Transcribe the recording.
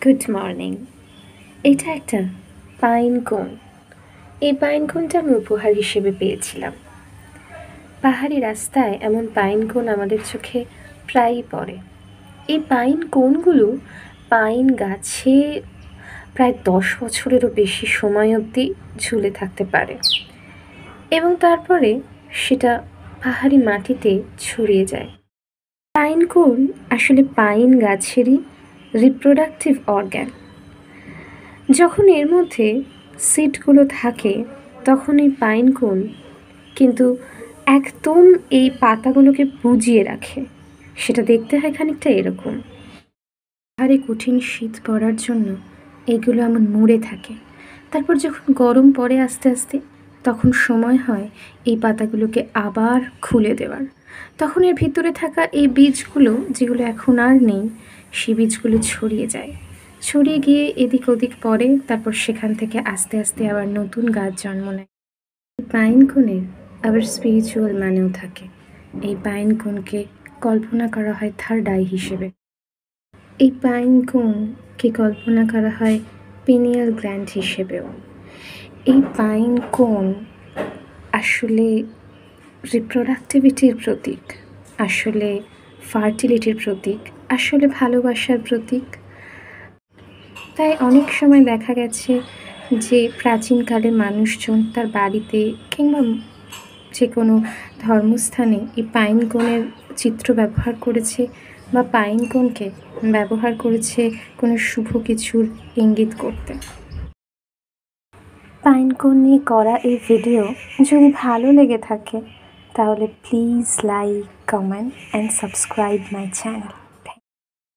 Good morning. এটা একটা pine কোন। এই পাইন কোনটা আমি উপহার হিসেবে পেয়েছিলাম। পাহাড়ি রাস্তায় এমন পাইন কোন আমাদের চোখে প্রায়ই পড়ে। এই পাইন কোনগুলো পাইন গাছে প্রায় 10 বছরেরও বেশি সময় অবধি ঝুলে থাকতে পারে এবং তারপরে সেটা পাহাড়ি মাটিতে ছড়িয়ে যায়। পাইন কোন আসলে পাইন গাছেরই রিপ্রোডাক্টিভ অর্গ্যান। যখন এর মধ্যে সিডগুলো থাকে তখন এই পাইন কোন কিন্তু একদম এই পাতাগুলোকে বুজিয়ে রাখে। সেটা দেখতে হয় খানিকটা এরকম। পাহাড়ে কঠিন শীত পড়ার জন্য এগুলো এমন মুড়ে থাকে। তারপর যখন গরম পড়ে আস্তে আস্তে তখন সময় হয় এই পাতাগুলোকে আবার খুলে দেওয়ার। তখন এর ভিতরে থাকা এই বীজগুলো যেগুলো এখন আর নেই, সেই বীজগুলো ছড়িয়ে যায়। ছড়িয়ে গিয়ে এদিক ওদিক পড়ে, তারপর সেখান থেকে আস্তে আস্তে আবার নতুন গাছ জন্ম নেয়। এই পাইন কোনের আবার স্পিরিচুয়াল মানেও থাকে। এই পাইন কোনকে কল্পনা করা হয় থার্ড আই হিসেবে। এই পাইন কোনকে কল্পনা করা হয় পিনিয়াল গ্ল্যান্ড হিসেবেও। এই পাইন কোন আসলে রিপ্রোডাক্টিভিটির প্রতীক, আসলে ফার্টিলিটির প্রতীক, আসলে ভালোবাসার প্রতীক। তাই অনেক সময় দেখা গেছে যে প্রাচীনকালে মানুষজন তার বাড়িতে কিংবা যে কোনো ধর্মস্থানে এই পাইন কোনের চিত্র ব্যবহার করেছে বা পাইন কোনকে ব্যবহার করেছে কোনো শুভ কিছুর ইঙ্গিত করতে। পাইন কোন নিয়ে করা এই ভিডিও যদি ভালো লেগে থাকে তাহলে please like, comment and subscribe my channel.